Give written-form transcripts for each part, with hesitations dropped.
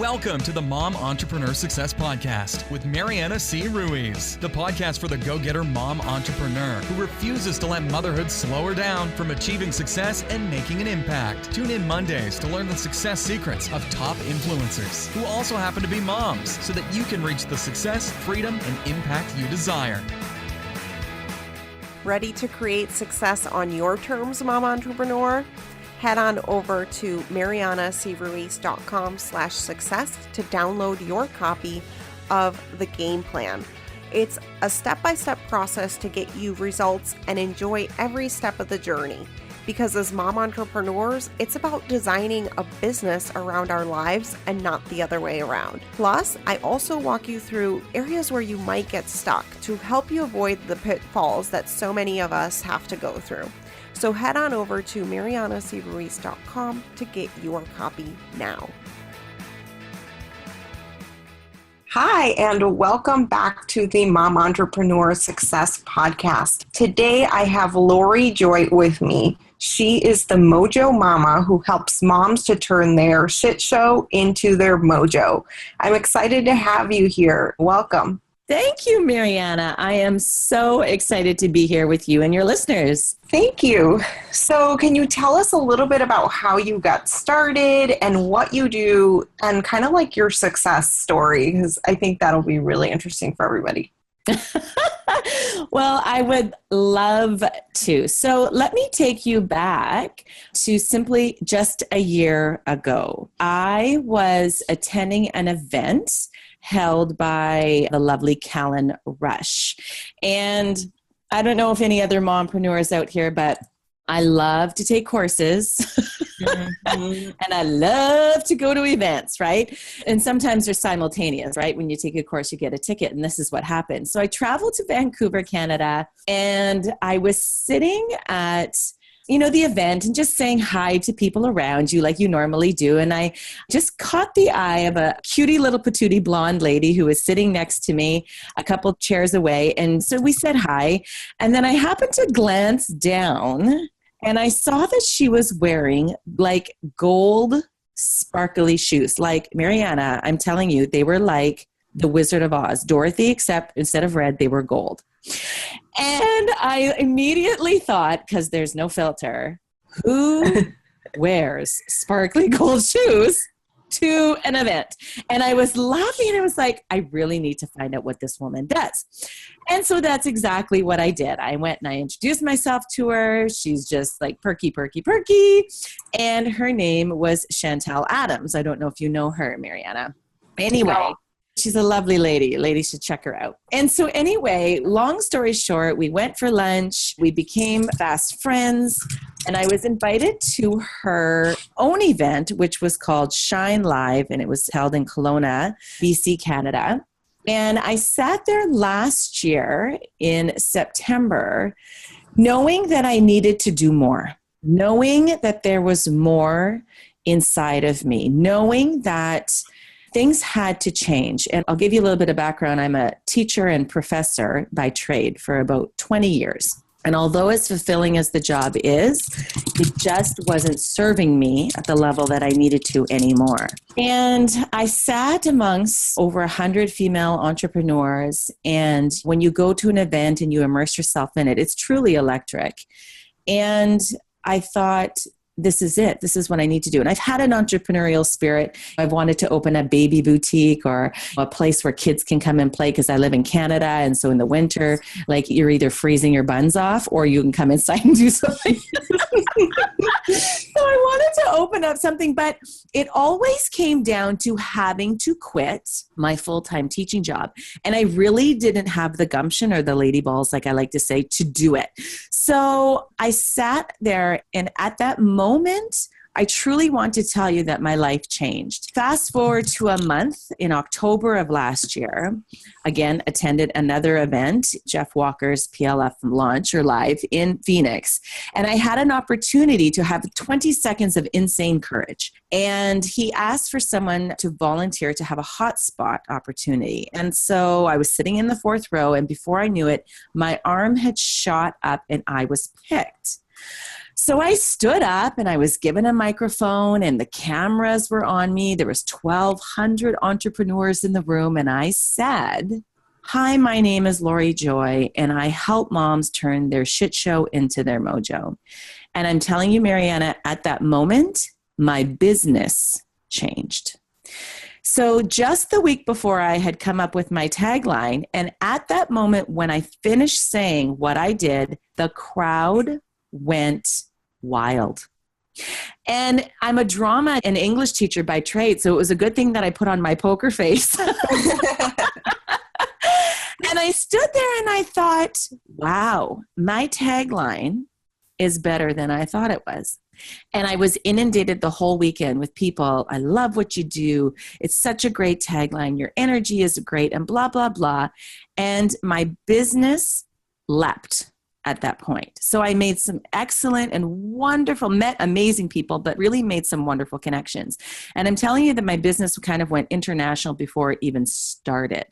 Welcome to the Mom Entrepreneur Success Podcast with Mariana C. Ruiz, the podcast for the go-getter mom entrepreneur who refuses to let motherhood slow her down from achieving success and making an impact. Tune in Mondays to learn the success secrets of top influencers who also happen to be moms so that you can reach the success, freedom, and impact you desire. Ready to create success on your terms, mom entrepreneur? Head on over to marianacruiz.com/success to download your copy of the game plan. It's a step-by-step process to get you results and enjoy every step of the journey. Because as mom entrepreneurs, it's about designing a business around our lives and not the other way around. Plus, I also walk you through areas where you might get stuck to help you avoid the pitfalls that so many of us have to go through. So head on over to marianacruiz.com to get your copy now. Hi, and welcome back to the Mom Entrepreneur Success Podcast. Today, I have Laurie Joy with me. She is the Mojo Mama who helps moms to turn their shit show into their mojo. I'm excited to have you here. Welcome. Thank you, Mariana. I am so excited to be here with you and your listeners. Thank you. So can you tell us a little bit about how you got started and what you do and kind of like your success story? Because I think that'll be really interesting for everybody. Well, I would love to. So let me take you back to simply just a year ago. I was attending an event held by the lovely Callan Rush. And I don't know if any other mompreneurs out here, but I love to take courses and I love to go to events, right? And sometimes they're simultaneous, right? When you take a course, you get a ticket, and this is what happened. So I traveled to Vancouver, Canada, and I was sitting at the event and just saying hi to people around you like you normally do. And I just caught the eye of a cutie little patootie blonde lady who was sitting next to me a couple chairs away. And so we said hi. And then I happened to glance down and I saw that she was wearing like gold sparkly shoes. Like, Mariana, I'm telling you, they were like the Wizard of Oz, Dorothy, except instead of red, they were gold. And I immediately thought, because there's no filter, who wears sparkly gold shoes to an event? And I was laughing and I was like, I really need to find out what this woman does. And so that's exactly what I did. I went and I introduced myself to her. She's just like perky. And her name was Chantel Adams. I don't know if you know her, Mariana. Anyway. She's a lovely lady. Ladies should check her out. And so anyway, long story short, we went for lunch. We became fast friends. And I was invited to her own event, which was called Shine Live. And it was held in Kelowna, BC, Canada. And I sat there last year in September, knowing that I needed to do more, knowing that there was more inside of me, knowing that things had to change. And I'll give you a little bit of background. I'm a teacher and professor by trade for about 20 years. And although as fulfilling as the job is, it just wasn't serving me at the level that I needed to anymore. And I sat amongst over 100 female entrepreneurs. And when you go to an event and you immerse yourself in it, it's truly electric. And I thought, this is it. This is what I need to do. And I've had an entrepreneurial spirit. I've wanted to open a baby boutique or a place where kids can come and play because I live in Canada. And so in the winter, like you're either freezing your buns off or you can come inside and do something. So I wanted to open up something, but it always came down to having to quit my full-time teaching job. And I really didn't have the gumption or the lady balls, like I like to say, to do it. So I sat there, and at that moment, I truly want to tell you that my life changed. Fast forward to a month in October of last year, again, attended another event, Jeff Walker's PLF launch or live in Phoenix. And I had an opportunity to have 20 seconds of insane courage. And he asked for someone to volunteer to have a hotspot opportunity. And so I was sitting in the fourth row, and before I knew it, my arm had shot up and I was picked. So I stood up and I was given a microphone and the cameras were on me. There was 1,200 entrepreneurs in the room. And I said, hi, my name is Laurie Joy, and I help moms turn their shit show into their mojo. And I'm telling you, Mariana, at that moment, my business changed. So just the week before, I had come up with my tagline. And at that moment, when I finished saying what I did, the crowd went wild. And I'm a drama and English teacher by trade, so it was a good thing that I put on my poker face. And I stood there and I thought, wow, my tagline is better than I thought it was. And I was inundated the whole weekend with people. I love what you do. It's such a great tagline. Your energy is great, and blah, blah, blah. And my business leapt at that point. So I made some excellent and wonderful, met amazing people, but really made some wonderful connections. And I'm telling you that my business kind of went international before it even started.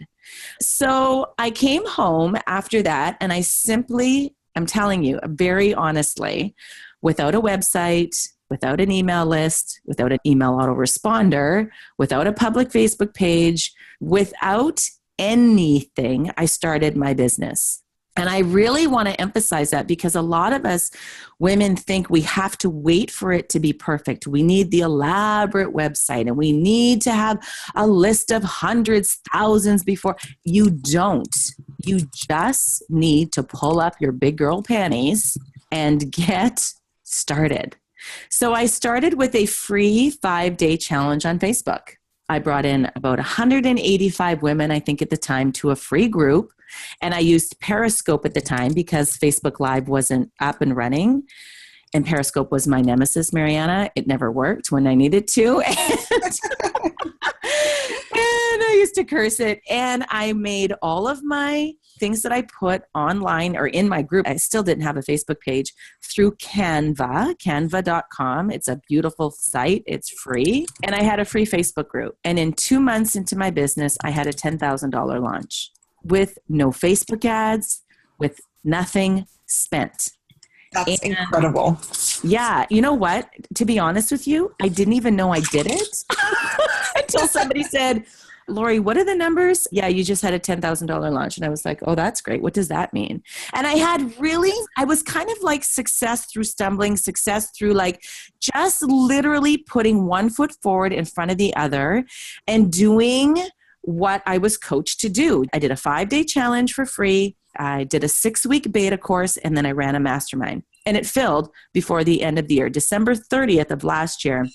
So I came home after that, and I simply, I'm telling you, very honestly, without a website, without an email list, without an email autoresponder, without a public Facebook page, without anything, I started my business. And I really want to emphasize that because a lot of us women think we have to wait for it to be perfect. We need the elaborate website and we need to have a list of hundreds, thousands before. You don't. You just need to pull up your big girl panties and get started. So I started with a free 5-day challenge on Facebook. I brought in about 185 women, I think at the time, to a free group. And I used Periscope at the time because Facebook Live wasn't up and running. And Periscope was my nemesis, Mariana. It never worked when I needed to. And I used to curse it. And I made all of my things that I put online or in my group. I still didn't have a Facebook page through Canva, canva.com. It's a beautiful site. It's free. And I had a free Facebook group. And in 2 months into my business, I had a $10,000 launch with no Facebook ads, with nothing spent. That's incredible. Yeah. You know what? To be honest with you, I didn't even know I did it until somebody said, Laurie, what are the numbers? Yeah, you just had a $10,000 launch. And I was like, oh, that's great. What does that mean? And I was kind of like success through stumbling, success through like just literally putting one foot forward in front of the other and doing what I was coached to do. I did a 5-day challenge for free. I did a 6-week beta course, and then I ran a mastermind. And it filled before the end of the year. December 30th of last year,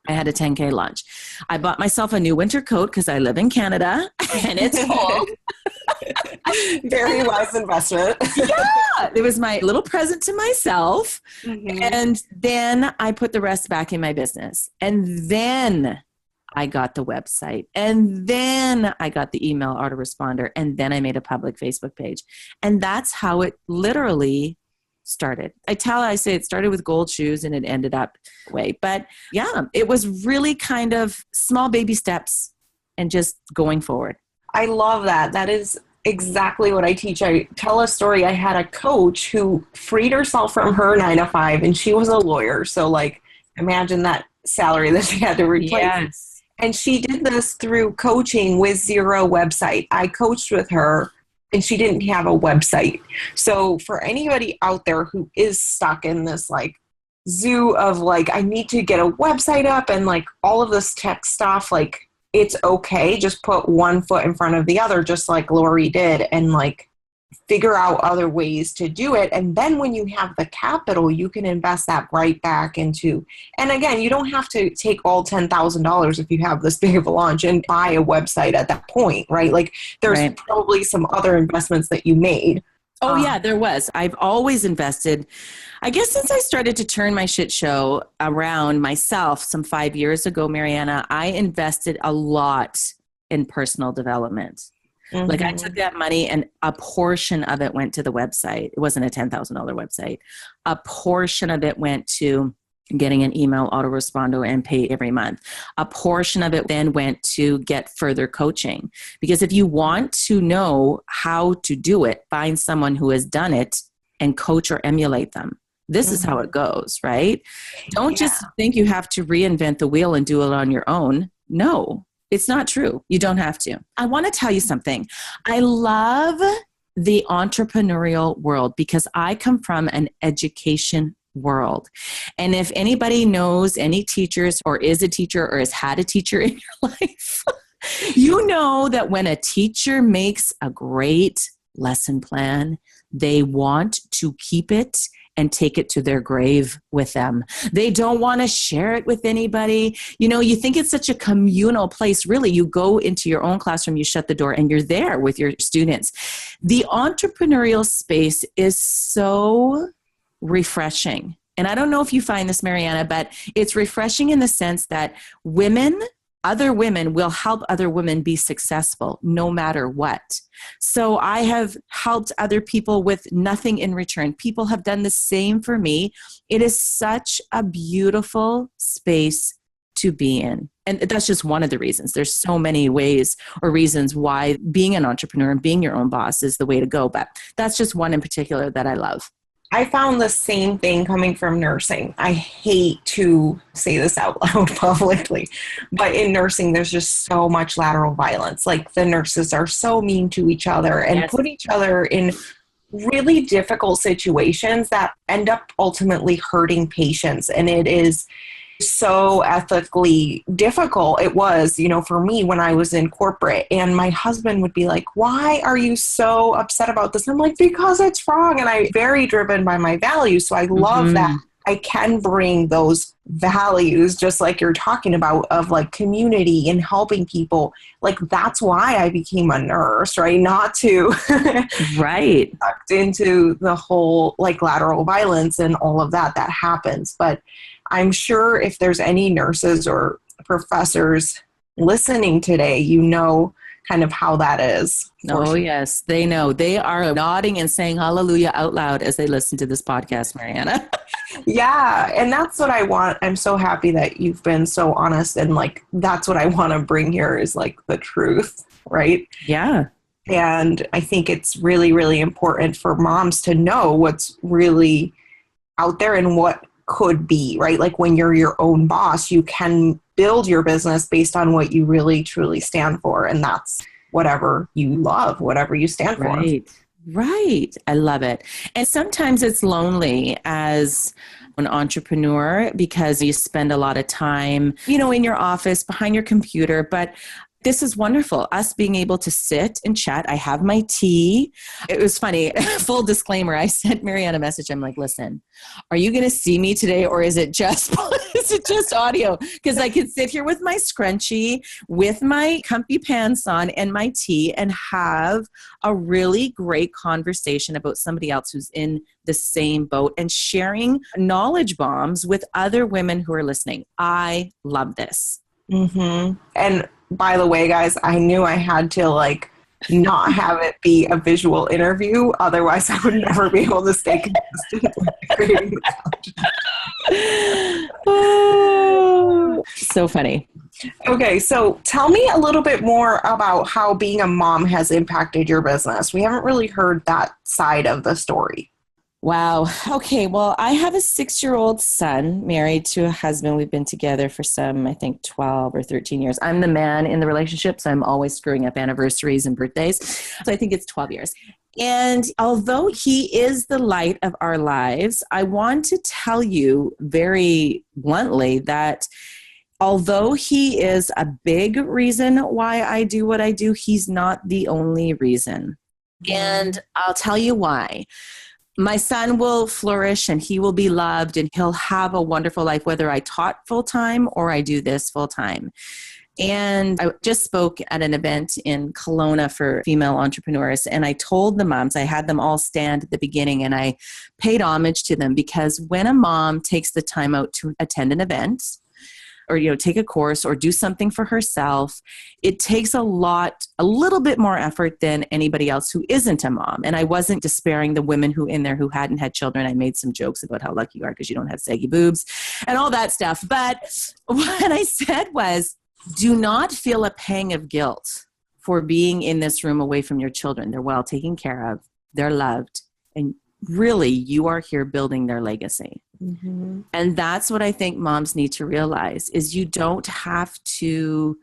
I had a 10K launch. I bought myself a new winter coat because I live in Canada and it's cold. Very wise investment. Yeah, it was my little present to myself. Mm-hmm. And then I put the rest back in my business. And then I got the website, and then I got the email autoresponder, and then I made a public Facebook page. And that's how it literally started. I say it started with gold shoes and it ended up that way. But yeah, it was really kind of small baby steps and just going forward. I love that. That is exactly what I teach. I tell a story. I had a coach who freed herself from her 9-to-5, and she was a lawyer. So like, imagine that salary that she had to replace. Yes. And she did this through coaching with zero website. I coached with her and she didn't have a website. So for anybody out there who is stuck in this like zoo of like, I need to get a website up and like all of this tech stuff, like it's okay. Just put one foot in front of the other, just like Laurie did, and like figure out other ways to do it. And then when you have the capital, you can invest that right back into, and again, you don't have to take all $10,000 if you have this big of a launch and buy a website at that point, right? Like there's probably some other investments that you made. Oh yeah, there was. I've always invested. I guess since I started to turn my shit show around myself some 5 years ago, Mariana, I invested a lot in personal development. Mm-hmm. Like I took that money and a portion of it went to the website. It wasn't a $10,000 website. A portion of it went to getting an email autoresponder and pay every month. A portion of it then went to get further coaching. Because if you want to know how to do it, find someone who has done it and coach or emulate them. This is how it goes, right? Don't just think you have to reinvent the wheel and do it on your own. No, it's not true. You don't have to. I want to tell you something. I love the entrepreneurial world because I come from an education world. And if anybody knows any teachers or is a teacher or has had a teacher in your life, you know that when a teacher makes a great lesson plan, they want to keep it and take it to their grave with them. They don't want to share it with anybody. You know, you think it's such a communal place. Really, you go into your own classroom, you shut the door, and you're there with your students. The entrepreneurial space is so refreshing. And I don't know if you find this, Mariana, but it's refreshing in the sense that other women will help other women be successful no matter what. So I have helped other people with nothing in return. People have done the same for me. It is such a beautiful space to be in. And that's just one of the reasons. There's so many ways or reasons why being an entrepreneur and being your own boss is the way to go. But that's just one in particular that I love. I found the same thing coming from nursing. I hate to say this out loud publicly, but in nursing, there's just so much lateral violence. Like the nurses are so mean to each other and put each other in really difficult situations that end up ultimately hurting patients. And it is so ethically difficult. It was, for me when I was in corporate, and my husband would be like, why are you so upset about this? And I'm like, because it's wrong. And I'm very driven by my values. So I love that I can bring those values, just like you're talking about, of like community and helping people. Like that's why I became a nurse, right? Not to right sucked into the whole like lateral violence and all of that happens. But I'm sure if there's any nurses or professors listening today, kind of how that is. Oh, yes, they know. They are nodding and saying hallelujah out loud as they listen to this podcast, Mariana. Yeah, and that's what I want. I'm so happy that you've been so honest, and like that's what I want to bring here is like the truth, right? Yeah. And I think it's really, really important for moms to know what's really out there and what could be, right? Like when you're your own boss, you can build your business based on what you really truly stand for. And that's whatever you love, whatever you stand for. Right. I love it. And sometimes it's lonely as an entrepreneur because you spend a lot of time, in your office behind your computer, but this is wonderful. Us being able to sit and chat. I have my tea. It was funny. Full disclaimer. I sent Marianne a message. I'm like, listen, are you going to see me today or is it just audio? Because I could sit here with my scrunchie, with my comfy pants on and my tea and have a really great conversation about somebody else who's in the same boat and sharing knowledge bombs with other women who are listening. I love this. Mm-hmm. And by the way, guys, I knew I had to not have it be a visual interview. Otherwise, I would never be able to stay consistent with creating the content. Oh, so funny. Okay, so tell me a little bit more about how being a mom has impacted your business. We haven't really heard that side of the story. Wow. Okay. Well, I have a 6-year-old son married to a husband. We've been together for 12 or 13 years. I'm the man in the relationship, so I'm always screwing up anniversaries and birthdays. So I think it's 12 years. And although he is the light of our lives, I want to tell you very bluntly that although he is a big reason why I do what I do, he's not the only reason. And I'll tell you why. My son will flourish and he will be loved and he'll have a wonderful life, whether I taught full-time or I do this full-time. And I just spoke at an event in Kelowna for female entrepreneurs. And I told the moms, I had them all stand at the beginning and I paid homage to them because when a mom takes the time out to attend an event, or take a course or do something for herself, it takes a little bit more effort than anybody else who isn't a mom. And I wasn't despairing the women who hadn't had children. I made some jokes about how lucky you are because you don't have saggy boobs and all that stuff. But what I said was, do not feel a pang of guilt for being in this room away from your children. They're well taken care of. They're loved. And really you are here building their legacy. Mm-hmm. And that's what I think moms need to realize is you don't have to,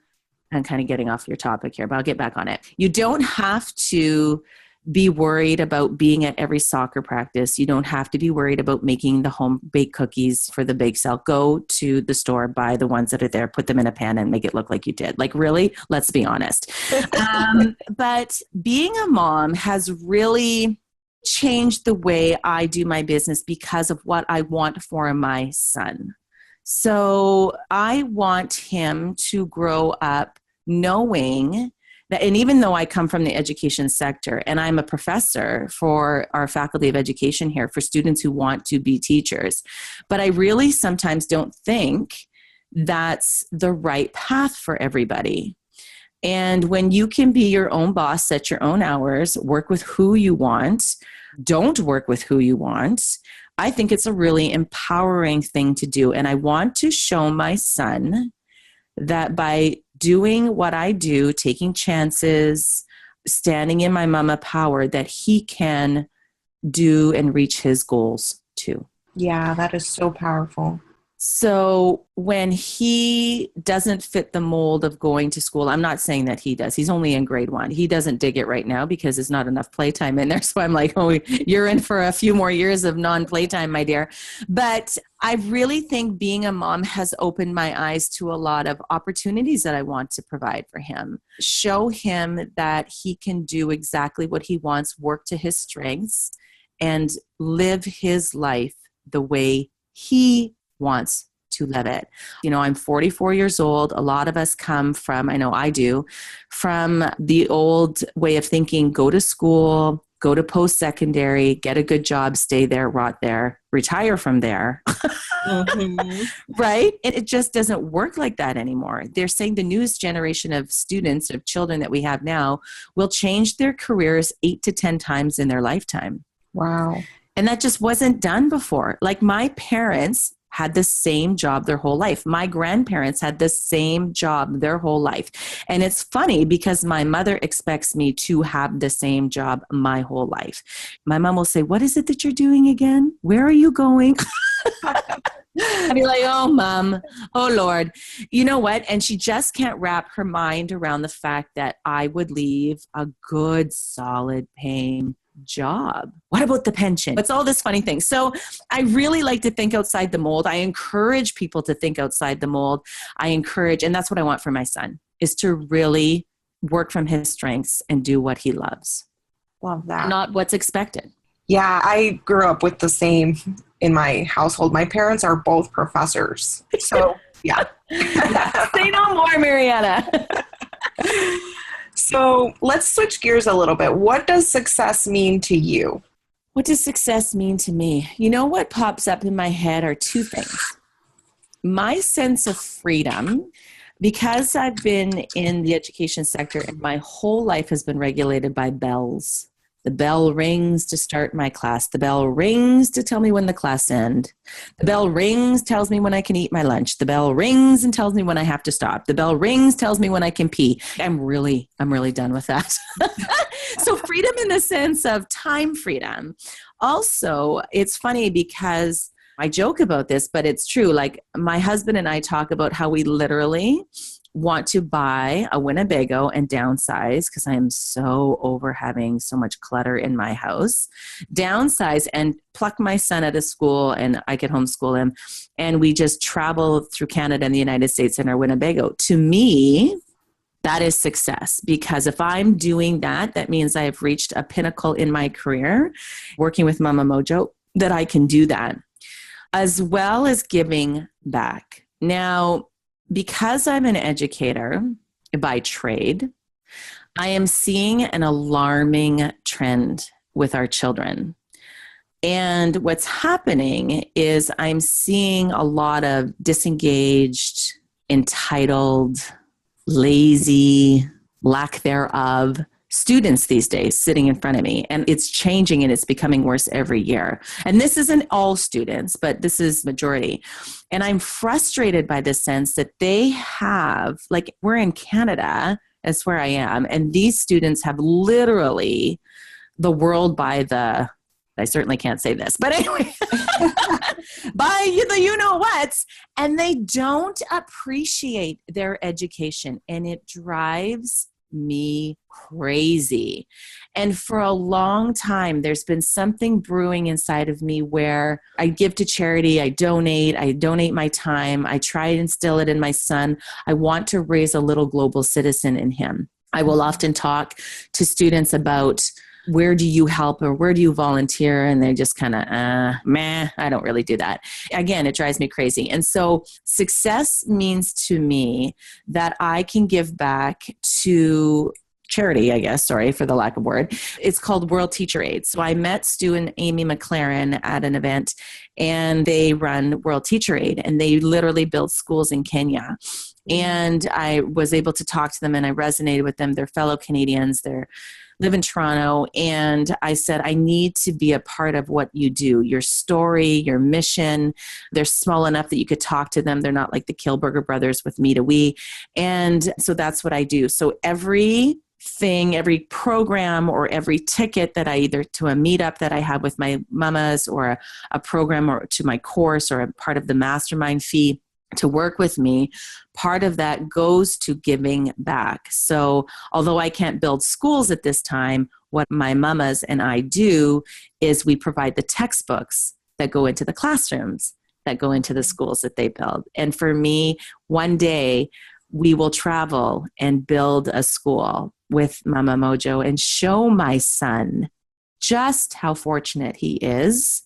I'm kind of getting off your topic here, but I'll get back on it. You don't have to be worried about being at every soccer practice. You don't have to be worried about making the home baked cookies for the bake sale. Go to the store, buy the ones that are there, put them in a pan and make it look like you did. Like really, let's be honest. But being a mom has really changed the way I do my business because of what I want for my son. So I want him to grow up knowing that, and even though I come from the education sector and I'm a professor for our faculty of education here for students who want to be teachers, but I really sometimes don't think that's the right path for everybody. And when you can be your own boss, set your own hours, work with who you want, don't work with who you want, I think it's a really empowering thing to do. And I want to show my son that by doing what I do, taking chances, standing in my mama power, that he can do and reach his goals too. Yeah, that is so powerful. So when he doesn't fit the mold of going to school, I'm not saying that he does. He's only in grade 1. He doesn't dig it right now because there's not enough playtime in there. So I'm like, oh, you're in for a few more years of non-playtime, my dear. But I really think being a mom has opened my eyes to a lot of opportunities that I want to provide for him. Show him that he can do exactly what he wants, work to his strengths, and live his life the way he wants to live it. You know, I'm 44 years old. A lot of us come from, I know I do, from the old way of thinking, go to school, go to post-secondary, get a good job, stay there, rot there, retire from there. Mm-hmm. Right? And it just doesn't work like that anymore. They're saying the newest generation of students, of children that we have now, will change their careers 8 to 10 times in their lifetime. Wow. And that just wasn't done before. Like my parents had the same job their whole life. My grandparents had the same job their whole life. And it's funny because my mother expects me to have the same job my whole life. My mom will say, what is it that you're doing again? Where are you going? I'd be like, oh, Mom, oh, Lord. You know what? And she just can't wrap her mind around the fact that I would leave a good, solid paying job. What about the pension? It's all this funny thing. So I really like to think outside the mold. I encourage people to think outside the mold. And that's what I want for my son, is to really work from his strengths and do what he loves. Love that. Not what's expected. Yeah, I grew up with the same in my household. My parents are both professors. So, yeah. Say no more, Mariana. So let's switch gears a little bit. What does success mean to you? What does success mean to me? You know, what pops up in my head are two things. My sense of freedom, because I've been in the education sector and my whole life has been regulated by bells. The bell rings to start my class. The bell rings to tell me when the class ends. The bell rings, tells me when I can eat my lunch. The bell rings and tells me when I have to stop. The bell rings, tells me when I can pee. I'm really done with that. So freedom in the sense of time freedom. Also, it's funny because I joke about this, but it's true. Like my husband and I talk about how we literally want to buy a Winnebago and downsize because I am so over having so much clutter in my house. Downsize and pluck my son out of school and I could homeschool him. And we just travel through Canada and the United States in our Winnebago. To me, that is success, because if I'm doing that, that means I have reached a pinnacle in my career working with Mama Mojo, that I can do that, as well as giving back. Now, because I'm an educator by trade, I am seeing an alarming trend with our children. And what's happening is I'm seeing a lot of disengaged, entitled, lazy, lack thereof students these days sitting in front of me. And it's changing and it's becoming worse every year. And this isn't all students, but this is majority. And I'm frustrated by the sense that they have, like we're in Canada, that's where I am. And these students have literally the world by the I certainly can't say this, but anyway, by the you-know-whats, and they don't appreciate their education, and it drives me crazy. And for a long time, there's been something brewing inside of me where I give to charity, I donate my time, I try to instill it in my son. I want to raise a little global citizen in him. I will often talk to students about, where do you help or where do you volunteer? And they just kind of, meh, I don't really do that. Again, it drives me crazy. And so success means to me that I can give back to charity, I guess, sorry for the lack of word. It's called World Teacher Aid. So I met Stu and Amy McLaren at an event, and they run World Teacher Aid, and they literally build schools in Kenya. And I was able to talk to them, and I resonated with them. They're fellow Canadians. They're live in Toronto. And I said, I need to be a part of what you do, your story, your mission. They're small enough that you could talk to them. They're not like the Kilberger brothers with me to we. And so that's what I do. So every program or every ticket that I either to a meetup that I have with my mamas or a program or to my course or a part of the mastermind fee to work with me, part of that goes to giving back. So although I can't build schools at this time, what my mamas and I do is we provide the textbooks that go into the classrooms, that go into the schools that they build. And for me, one day we will travel and build a school with Mama Mojo and show my son just how fortunate he is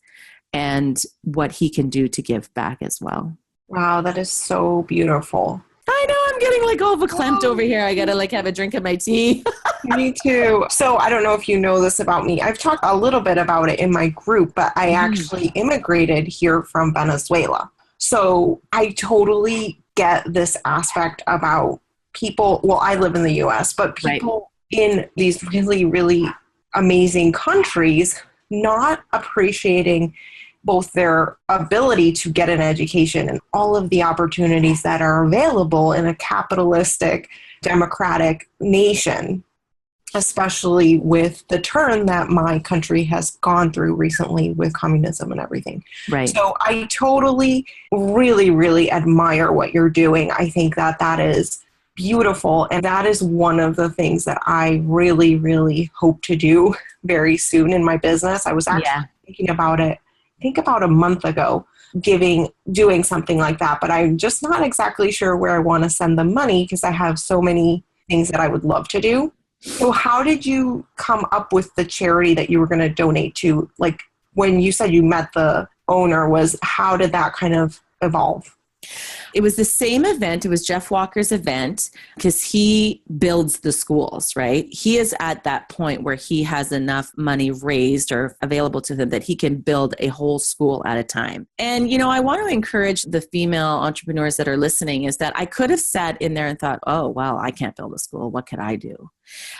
and what he can do to give back as well. Wow, that is so beautiful. I know, I'm getting like all verklempt over here. I gotta like have a drink of my tea. Me too. So I don't know if you know this about me. I've talked a little bit about it in my group, but I actually immigrated here from Venezuela. So I totally get this aspect about people. Well, I live in the US, but people in these really, really amazing countries not appreciating both their ability to get an education and all of the opportunities that are available in a capitalistic, democratic nation, especially with the turn that my country has gone through recently with communism and everything. Right. So I totally, really, really admire what you're doing. I think that that is beautiful. And that is one of the things that I really, really hope to do very soon in my business. I was actually thinking about it, I think about a month ago, doing something like that, but I'm just not exactly sure where I want to send the money because I have so many things that I would love to do. So how did you come up with the charity that you were going to donate to? Like when you said you met the owner, how did that kind of evolve? It was the same event. It was Jeff Walker's event because he builds the schools, right? He is at that point where he has enough money raised or available to him that he can build a whole school at a time. And, I want to encourage the female entrepreneurs that are listening is that I could have sat in there and thought, oh, well, I can't build a school. What could I do?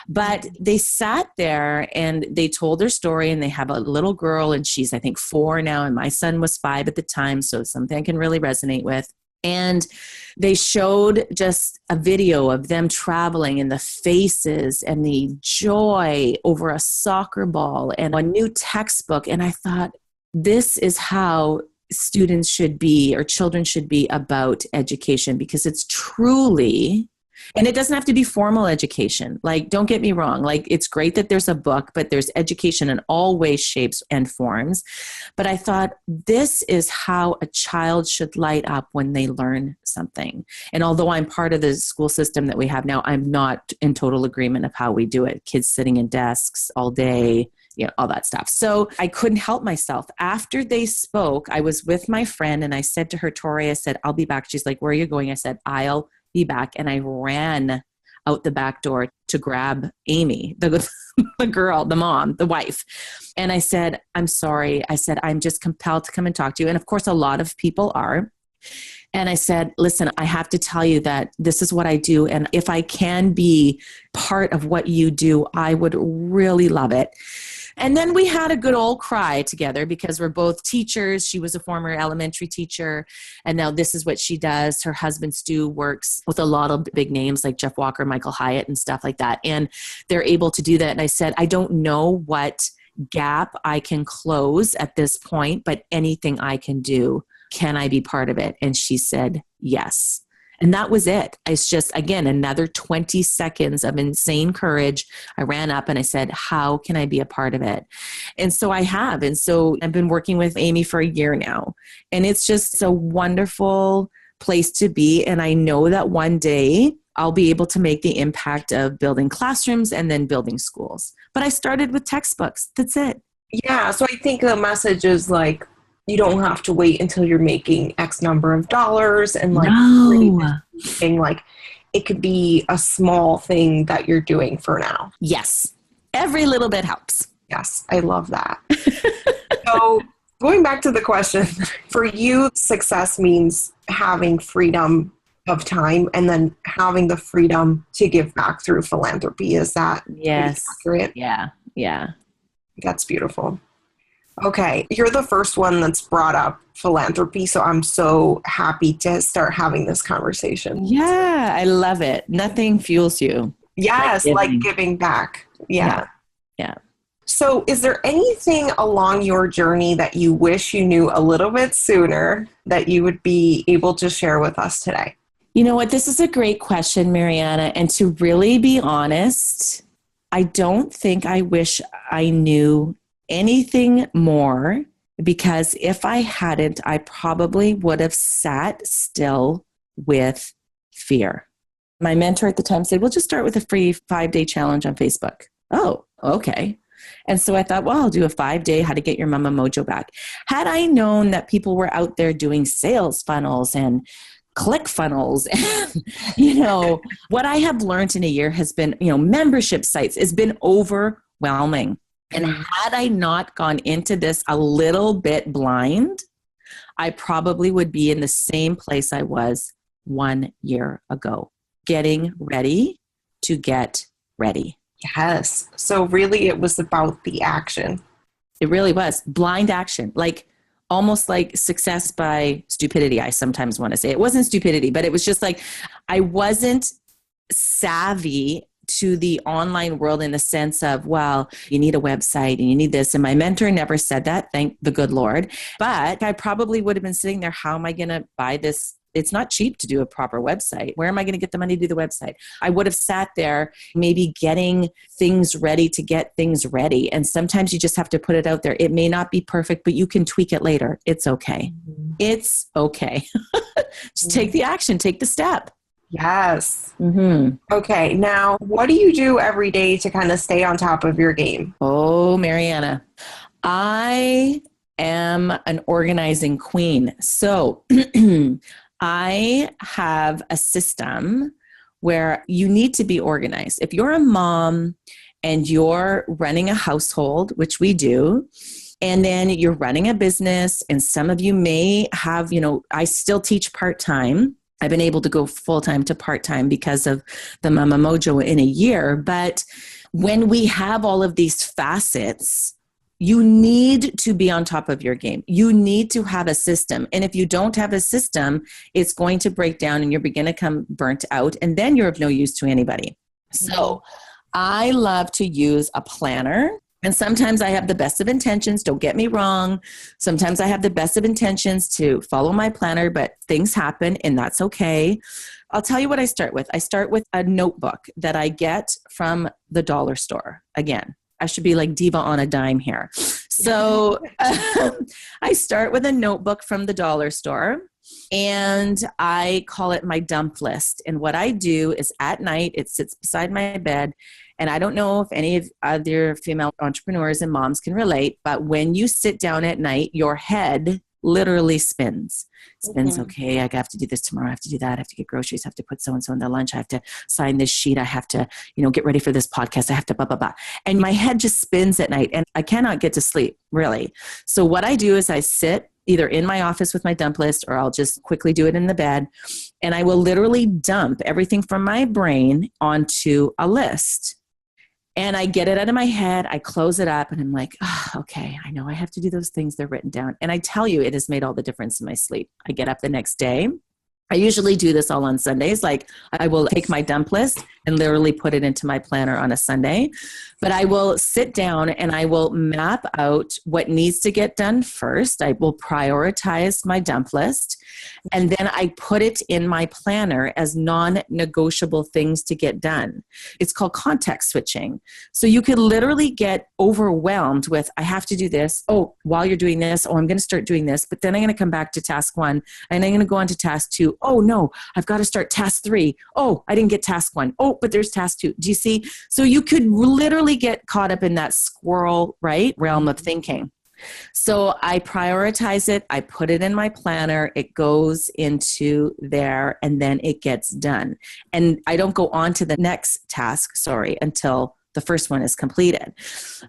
But they sat there and they told their story, and they have a little girl and she's, I think, 4 now. And my son was 5 at the time. So something I can really resonate with. And they showed just a video of them traveling and the faces and the joy over a soccer ball and a new textbook. And I thought, this is how students should be or children should be about education, because it's truly, and it doesn't have to be formal education. Like, don't get me wrong. Like, it's great that there's a book, but there's education in all ways, shapes, and forms. But I thought this is how a child should light up when they learn something. And although I'm part of the school system that we have now, I'm not in total agreement of how we do it. Kids sitting in desks all day, all that stuff. So I couldn't help myself. After they spoke, I was with my friend and I said to her, Tori, I said, I'll be back. She's like, where are you going? I said, I'll be back. And I ran out the back door to grab Amy, the girl, the mom, the wife. And I said, I'm sorry. I said, I'm just compelled to come and talk to you. And of course, a lot of people are. And I said, listen, I have to tell you that this is what I do. And if I can be part of what you do, I would really love it. And then we had a good old cry together because we're both teachers. She was a former elementary teacher, and now this is what she does. Her husband, Stu, works with a lot of big names like Jeff Walker, Michael Hyatt, and stuff like that. And they're able to do that. And I said, I don't know what gap I can close at this point, but anything I can do, can I be part of it? And she said, yes. And that was it. It's just, again, another 20 seconds of insane courage. I ran up and I said, how can I be a part of it? And so I have. And so I've been working with Amy for a year now. And it's just a wonderful place to be. And I know that one day I'll be able to make the impact of building classrooms and then building schools. But I started with textbooks. That's it. Yeah. So I think the message is like, you don't have to wait until you're making X number of dollars and like, thing. Like it could be a small thing that you're doing for now. Yes. Every little bit helps. Yes. I love that. So going back to the question, for you, success means having freedom of time and then having the freedom to give back through philanthropy. Is that accurate? Yeah. Yeah. That's beautiful. Okay. You're the first one that's brought up philanthropy. So I'm so happy to start having this conversation. Yeah. I love it. Nothing fuels you. Yes. Like giving back. Yeah. Yeah. So is there anything along your journey that you wish you knew a little bit sooner that you would be able to share with us today? You know what? This is a great question, Mariana. And to really be honest, I don't think I wish I knew anything more, because if I hadn't, I probably would have sat still with fear. My mentor at the time said, we'll just start with a free 5-day challenge on Facebook. Oh, okay. And so I thought, well, I'll do a 5-day how to get your mama mojo back. Had I known that people were out there doing sales funnels and click funnels and, what I have learned in a year has been, membership sites has been overwhelming. And had I not gone into this a little bit blind, I probably would be in the same place I was 1 year ago, getting ready to get ready. Yes. So really it was about the action. It really was blind action, like almost like success by stupidity. I sometimes want to say it wasn't stupidity, but it was just like, I wasn't savvy to the online world in the sense of, well, you need a website and you need this. And my mentor never said that, thank the good Lord. But I probably would have been sitting there, how am I going to buy this? It's not cheap to do a proper website. Where am I going to get the money to do the website? I would have sat there maybe getting things ready to get things ready. And sometimes you just have to put it out there. It may not be perfect, but you can tweak it later. It's okay. Mm-hmm. It's okay. Just take the action, take the step. Yes. Mm-hmm. Okay. Now, what do you do every day to kind of stay on top of your game? Oh, Mariana, I am an organizing queen. So I have a system where you need to be organized. If you're a mom and you're running a household, which we do, and then you're running a business, and some of you may have, I still teach part-time. I've been able to go full-time to part-time because of the Mama Mojo in a year. But when we have all of these facets, you need to be on top of your game. You need to have a system. And if you don't have a system, it's going to break down and you're going to come burnt out, and then you're of no use to anybody. So I love to use a planner. And sometimes I have the best of intentions, don't get me wrong. Sometimes I have the best of intentions to follow my planner, but things happen and that's okay. I'll tell you what I start with. I start with a notebook that I get from the dollar store. Again, I should be like diva on a dime here. So I start with a notebook from the dollar store, and I call it my dump list. And what I do is at night, it sits beside my bed. And I don't know if any of other female entrepreneurs and moms can relate, but when you sit down at night, your head literally spins. Mm-hmm. Okay, I have to do this tomorrow. I have to do that. I have to get groceries. I have to put so-and-so in their lunch. I have to sign this sheet. I have to, get ready for this podcast. I have to blah, blah, blah. And my head just spins at night and I cannot get to sleep, really. So what I do is I sit either in my office with my dump list, or I'll just quickly do it in the bed. And I will literally dump everything from my brain onto a list. And I get it out of my head. I close it up and I'm like, okay, I know I have to do those things. They're written down. And I tell you, it has made all the difference in my sleep. I get up the next day I usually do this all on Sundays. Like I will take my dump list and literally put it into my planner on a Sunday. But I will sit down and I will map out what needs to get done first. I will prioritize my dump list. And then I put it in my planner as non-negotiable things to get done. It's called context switching. So you could literally get overwhelmed with, I have to do this. Oh, while you're doing this, oh, I'm going to start doing this. But then I'm going to come back to task 1 and I'm going to go on to task 2. Oh no, I've got to start task 3. Oh, I didn't get task 1. Oh, but there's task 2. Do you see? So you could literally get caught up in that squirrel, right, realm of thinking. So I prioritize it. I put it in my planner. It goes into there and then it gets done. And I don't go on to the next task, until the first one is completed.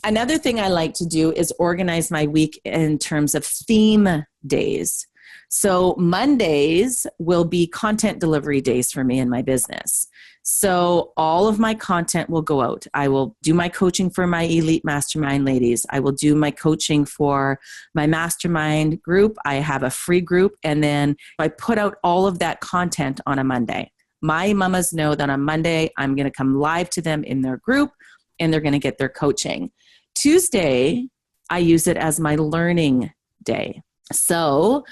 Another thing I like to do is organize my week in terms of theme days. So Mondays will be content delivery days for me in my business. So all of my content will go out. I will do my coaching for my elite mastermind ladies. I will do my coaching for my mastermind group. I have a free group. And then I put out all of that content on a Monday. My mamas know that on Monday, I'm going to come live to them in their group and they're going to get their coaching. Tuesday, I use it as my learning day. So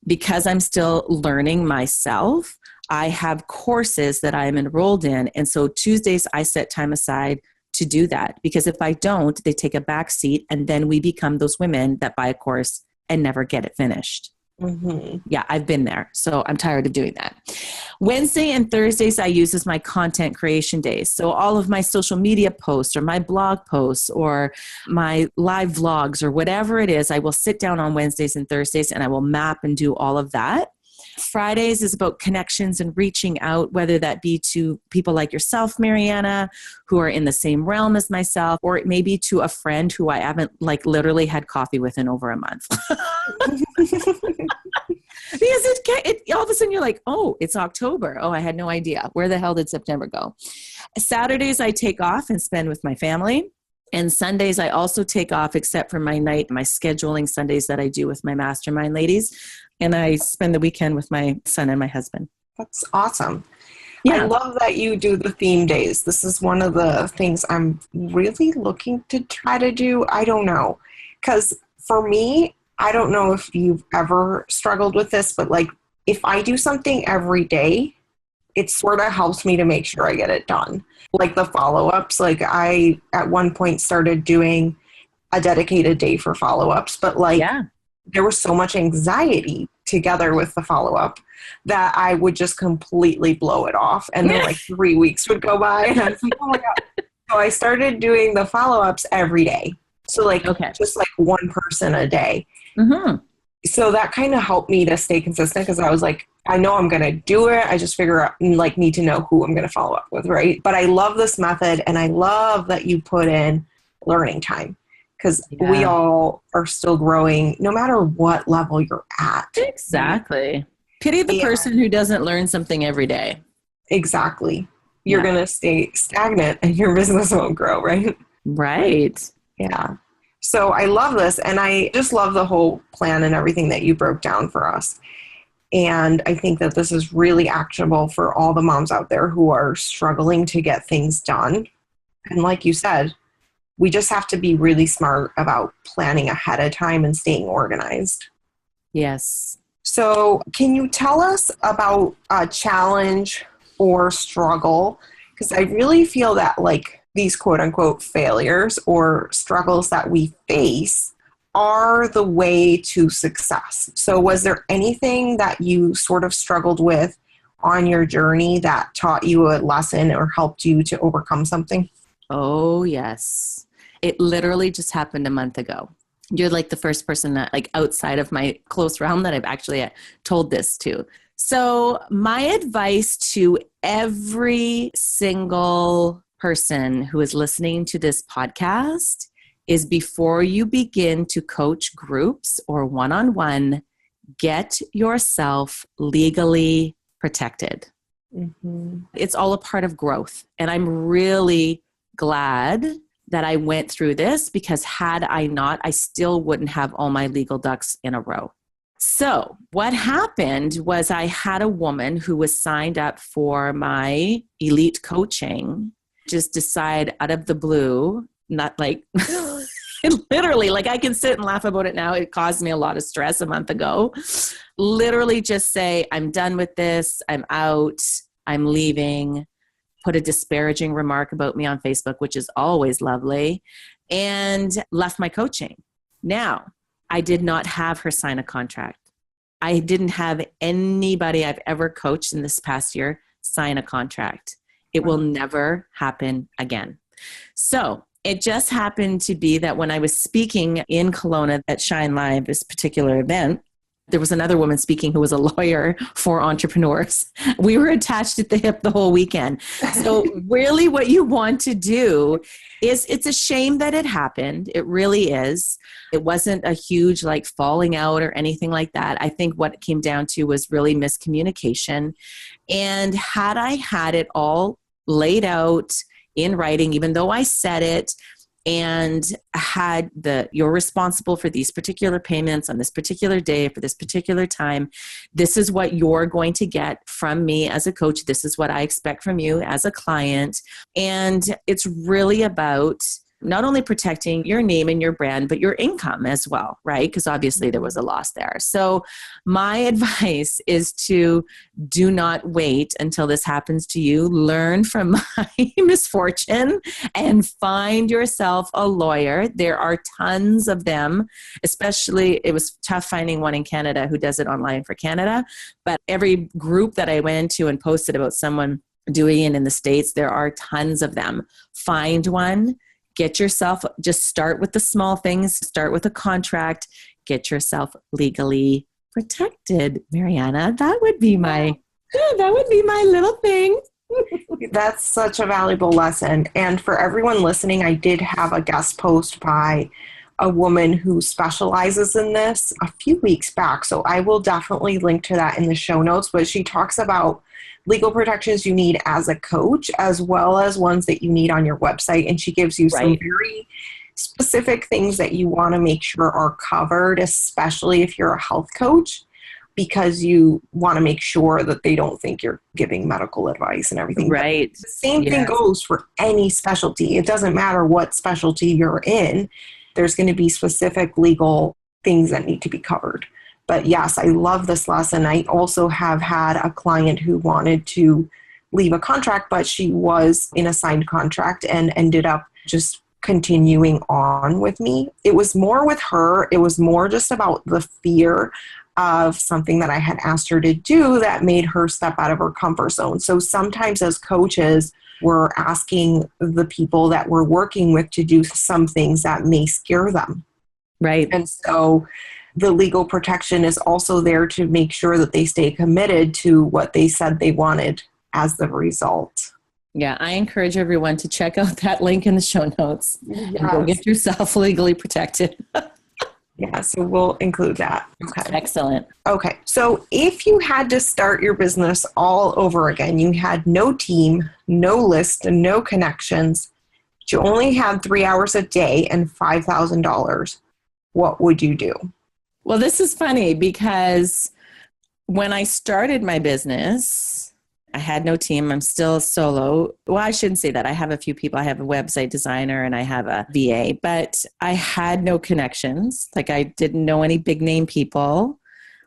because I'm still learning myself, I have courses that I'm enrolled in. And so Tuesdays, I set time aside to do that. Because if I don't, they take a back seat and then we become those women that buy a course and never get it finished. Mm-hmm. Yeah, I've been there. So I'm tired of doing that. Wednesday and Thursdays, I use as my content creation days. So all of my social media posts or my blog posts or my live vlogs or whatever it is, I will sit down on Wednesdays and Thursdays and I will map and do all of that. Fridays is about connections and reaching out, whether that be to people like yourself, Mariana, who are in the same realm as myself, or it may be to a friend who I haven't literally had coffee with in over a month. Because it all of a sudden you're like, oh, it's October. Oh, I had no idea. Where the hell did September go? Saturdays I take off and spend with my family. And Sundays I also take off, except for my scheduling Sundays that I do with my mastermind ladies. And I spend the weekend with my son and my husband. That's awesome. Yeah. I love that you do the theme days. This is one of the things I'm really looking to try to do. I don't know. Because for me, I don't know if you've ever struggled with this, but if I do something every day, it sort of helps me to make sure I get it done. Like the follow-ups, I at one point started doing a dedicated day for follow-ups, but there was so much anxiety together with the follow-up that I would just completely blow it off. And then 3 weeks would go by and I was like, oh my God. So I started doing the follow-ups every day. So just one person a day. Mm-hmm. So that kind of helped me to stay consistent because I was like, I know I'm going to do it. I just figure out, need to know who I'm going to follow up with, right? But I love this method and I love that you put in learning time because we all are still growing no matter what level you're at. Exactly. Pity the person who doesn't learn something every day. Exactly. You're going to stay stagnant and your business won't grow, right? Right. Yeah. So I love this, and I just love the whole plan and everything that you broke down for us. And I think that this is really actionable for all the moms out there who are struggling to get things done. And like you said, we just have to be really smart about planning ahead of time and staying organized. Yes. So can you tell us about a challenge or struggle? Because I really feel that these quote unquote failures or struggles that we face are the way to success. So was there anything that you sort of struggled with on your journey that taught you a lesson or helped you to overcome something? Oh, yes. It literally just happened a month ago. You're the first person that outside of my close realm that I've actually told this to. So my advice to every single person who is listening to this podcast is before you begin to coach groups or one-on-one, get yourself legally protected. Mm-hmm. It's all a part of growth. And I'm really glad that I went through this because had I not, I still wouldn't have all my legal ducks in a row. So what happened was I had a woman who was signed up for my elite coaching, just decide out of the blue, not like literally, like I can sit and laugh about it now. It caused me a lot of stress a month ago. Literally just say, I'm done with this. I'm out. I'm leaving. Put a disparaging remark about me on Facebook, which is always lovely, and left my coaching. Now, I did not have her sign a contract. I didn't have anybody I've ever coached in this past year sign a contract. It will never happen again. So it just happened to be that when I was speaking in Kelowna at Shine Live, this particular event, there was another woman speaking who was a lawyer for entrepreneurs. We were attached at the hip the whole weekend. So really what you want to do is, it's a shame that it happened. It really is. It wasn't a huge like falling out or anything like that. I think what it came down to was really miscommunication. And had I had it all laid out in writing, even though I said it, and had you're responsible for these particular payments on this particular day for this particular time. This is what you're going to get from me as a coach. This is what I expect from you as a client. And it's really about not only protecting your name and your brand, but your income as well, right? Because obviously there was a loss there. So my advice is to do not wait until this happens to you. Learn from my misfortune and find yourself a lawyer. There are tons of them, especially it was tough finding one in Canada who does it online for Canada. But every group that I went into and posted about someone doing it in the States, there are tons of them. Find one. Get yourself, just start with the small things, start with a contract, get yourself legally protected. Mariana, that would be my little thing. That's such a valuable lesson. And for everyone listening, I did have a guest post by a woman who specializes in this a few weeks back. So I will definitely link to that in the show notes. But she talks about legal protections you need as a coach, as well as ones that you need on your website. And she gives you some very specific things that you want to make sure are covered, especially if you're a health coach, because you want to make sure that they don't think you're giving medical advice and everything. Right. The same thing goes for any specialty. It doesn't matter what specialty you're in. There's going to be specific legal things that need to be covered. But yes, I love this lesson. I also have had a client who wanted to leave a contract, but she was in a signed contract and ended up just continuing on with me. It was more with her. It was more just about the fear of something that I had asked her to do that made her step out of her comfort zone. So sometimes as coaches, we're asking the people that we're working with to do some things that may scare them. Right. And so the legal protection is also there to make sure that they stay committed to what they said they wanted as the result. Yeah, I encourage everyone to check out that link in the show notes and go get yourself legally protected. Yeah, so we'll include that. Okay. Excellent. Okay, so if you had to start your business all over again, you had no team, no list, and no connections, but you only had 3 hours a day and $5,000, what would you do? Well, this is funny because when I started my business, I had no team. I'm still solo. Well, I shouldn't say that. I have a few people. I have a website designer and I have a VA, but I had no connections. Like I didn't know any big name people.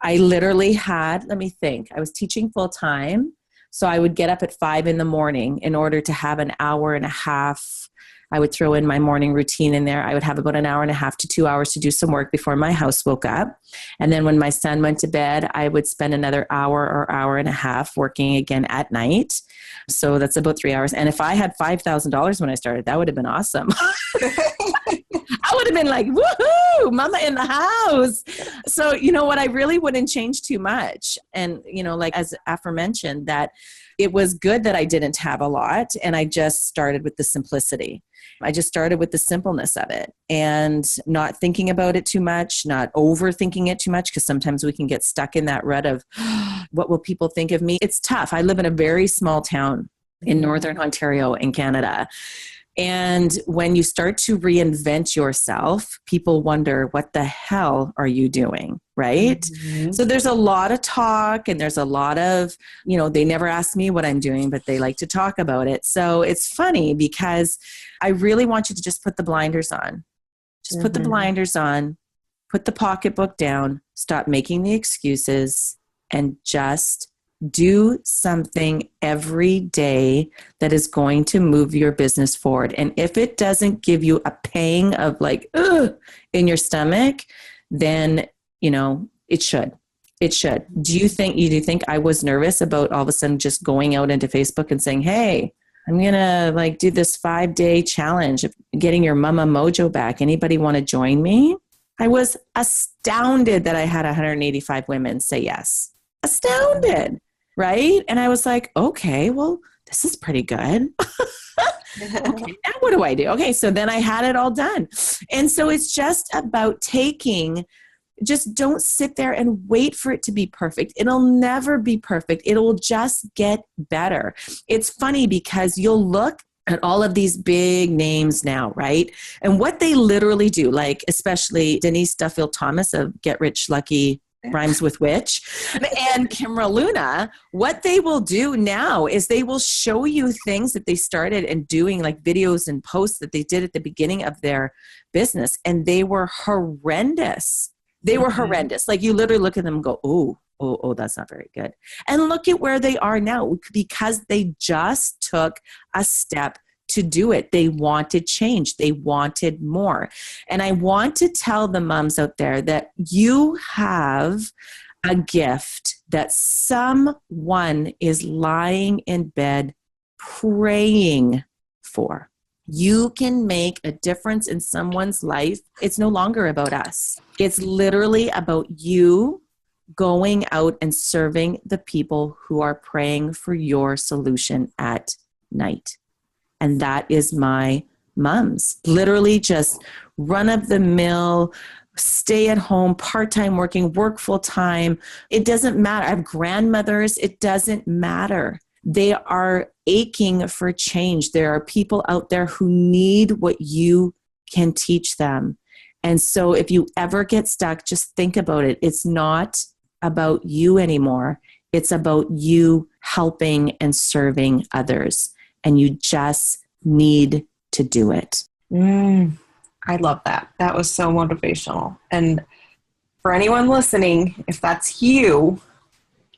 I literally had, let me think, I was teaching full time. So I would get up at 5 a.m. in order to have an hour and a half. I would throw in my morning routine in there. I would have about an hour and a half to 2 hours to do some work before my house woke up. And then when my son went to bed, I would spend another hour or hour and a half working again at night. So that's about 3 hours. And if I had $5,000 when I started, that would have been awesome. I would have been like, woohoo, mama in the house. So, you know what, I really wouldn't change too much. And, you know, like as aforementioned, that it was good that I didn't have a lot and I just started with the simplicity. I just started with the simpleness of it and not thinking about it too much, not overthinking it too much, because sometimes we can get stuck in that rut of what will people think of me? It's tough. I live in a very small town in Northern Ontario in Canada. And when you start to reinvent yourself, people wonder, what the hell are you doing? Right? Mm-hmm. So there's a lot of talk and there's a lot of, they never ask me what I'm doing, but they like to talk about it. So it's funny because I really want you to just put the blinders on. Just put the blinders on, put the pocketbook down, stop making the excuses, and just do something every day that is going to move your business forward. And if it doesn't give you a pang of like, ugh, in your stomach, then, it should. It should. Do you think I was nervous about all of a sudden just going out into Facebook and saying, hey, I'm going to do this 5-day challenge of getting your mama mojo back. Anybody want to join me? I was astounded that I had 185 women say yes. Astounded. Right? And I was like, okay, well, this is pretty good. Okay, now what do I do? Okay, so then I had it all done. And so it's just about just don't sit there and wait for it to be perfect. It'll never be perfect. It'll just get better. It's funny because you'll look at all of these big names now, right? And what they literally do, like especially Denise Duffield-Thomas of Get Rich Lucky Rhymes with Witch, and Kimra Luna, what they will do now is they will show you things that they started and doing, like videos and posts that they did at the beginning of their business, and they were horrendous. They were horrendous. Like you literally look at them and go, oh, that's not very good. And look at where they are now because they just took a step to do it. They wanted change. They wanted more. And I want to tell the moms out there that you have a gift that someone is lying in bed praying for. You can make a difference in someone's life. It's no longer about us. It's literally about you going out and serving the people who are praying for your solution at night. And that is my mums. Literally just run of the mill, stay at home, part-time working, work full-time. It doesn't matter. I have grandmothers. It doesn't matter. They are aching for change. There are people out there who need what you can teach them. And so if you ever get stuck, just think about it. It's not about you anymore. It's about you helping and serving others. And you just need to do it. I love that. That was so motivational. And for anyone listening, if that's you,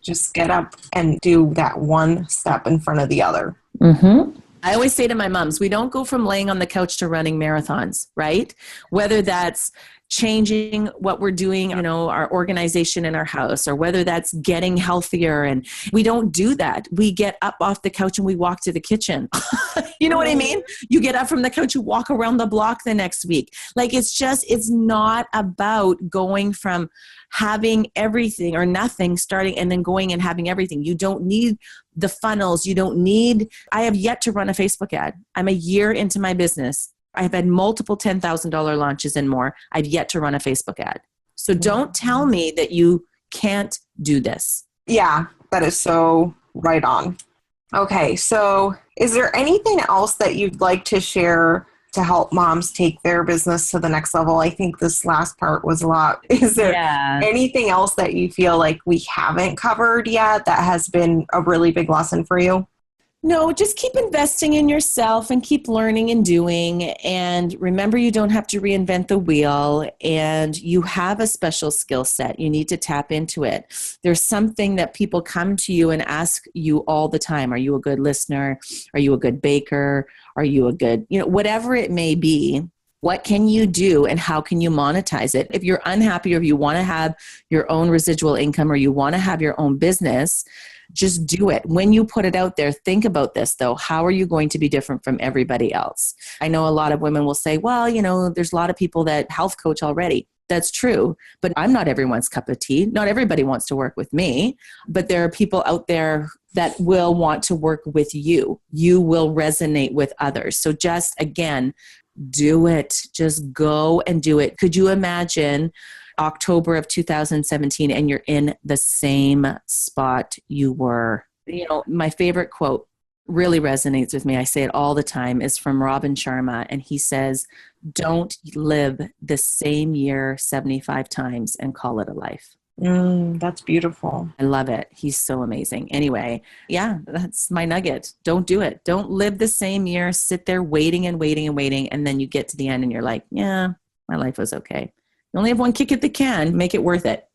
just get up and do that one step in front of the other. Mm-hmm. I always say to my moms, we don't go from laying on the couch to running marathons, right? Whether that's changing what we're doing, our organization in our house, or whether that's getting healthier. And we don't do that. We get up off the couch and we walk to the kitchen. You know what I mean? You get up from the couch, you walk around the block the next week. Like it's not about going from having everything or nothing starting and then going and having everything. You don't need the funnels. I have yet to run a Facebook ad. I'm a year into my business. I've had multiple $10,000 launches and more. I've yet to run a Facebook ad. So don't tell me that you can't do this. Yeah, that is so right on. Okay, so is there anything else that you'd like to share to help moms take their business to the next level? I think this last part was a lot. Is there anything else that you feel like we haven't covered yet that has been a really big lesson for you? No, just keep investing in yourself and keep learning and doing. And remember, you don't have to reinvent the wheel, and you have a special skill set. You need to tap into it. There's something that people come to you and ask you all the time. Are you a good listener? Are you a good baker? Are you a good, whatever it may be? What can you do and how can you monetize it? If you're unhappy or if you want to have your own residual income or you want to have your own business, just do it. When you put it out there, think about this though. How are you going to be different from everybody else? I know a lot of women will say, well, there's a lot of people that health coach already. That's true, but I'm not everyone's cup of tea. Not everybody wants to work with me, but there are people out there that will want to work with you. You will resonate with others. So just again, do it. Just go and do it. Could you imagine October of 2017 and you're in the same spot you were? My favorite quote, really resonates with me, I say it all the time, is from Robin Sharma. And he says, don't live the same year 75 times and call it a life. That's beautiful. I love it. He's so amazing. Anyway, yeah, that's my nugget. Don't do it. Don't live the same year, sit there waiting and waiting and waiting. And then you get to the end and you're like, yeah, my life was okay. You only have one kick at the can, make it worth it.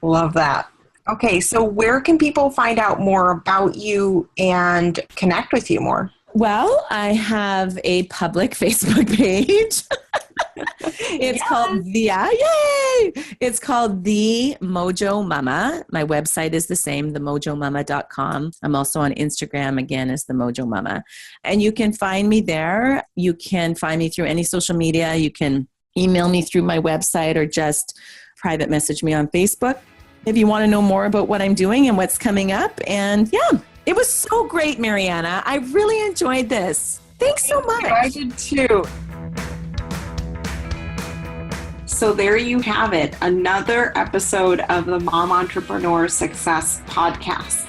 Love that. Okay, so where can people find out more about you and connect with you more? Well, I have a public Facebook page. It's called It's called The Mojo Mama. My website is the same, themojomama.com. I'm also on Instagram, again, as The Mojo Mama. And you can find me there. You can find me through any social media. You can email me through my website or just private message me on Facebook if you want to know more about what I'm doing and what's coming up. And yeah, it was so great, Mariana. I really enjoyed this. Thanks so much. I did too. So there you have it, another episode of the Mom Entrepreneur Success Podcast.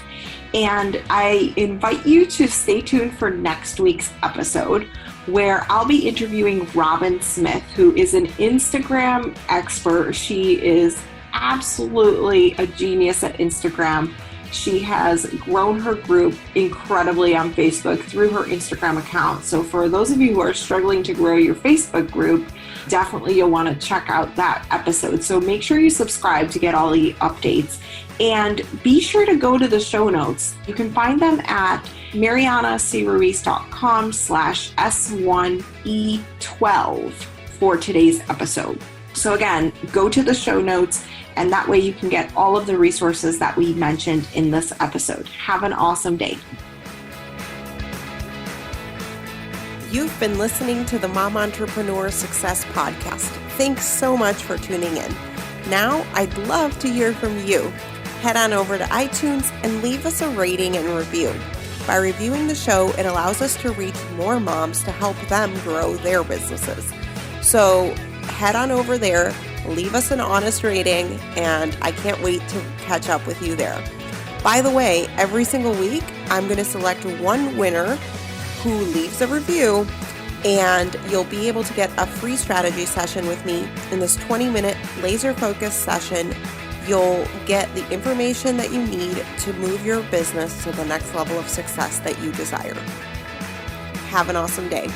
And I invite you to stay tuned for next week's episode, where I'll be interviewing Robin Smith, who is an Instagram expert. She is absolutely a genius at Instagram. She has grown her group incredibly on Facebook through her Instagram account. So for those of you who are struggling to grow your Facebook group, definitely you'll want to check out that episode. So make sure you subscribe to get all the updates. And be sure to go to the show notes. You can find them at marianacruiz.com/S1E12 for today's episode. So again, go to the show notes, and that way you can get all of the resources that we mentioned in this episode. Have an awesome day. You've been listening to the Mom Entrepreneur Success Podcast. Thanks so much for tuning in. Now, I'd love to hear from you. Head on over to iTunes and leave us a rating and review. By reviewing the show, it allows us to reach more moms to help them grow their businesses. So head on over there, leave us an honest rating, and I can't wait to catch up with you there. By the way, every single week, I'm going to select one winner who leaves a review, and you'll be able to get a free strategy session with me. In this 20-minute laser-focused session, you'll get the information that you need to move your business to the next level of success that you desire. Have an awesome day.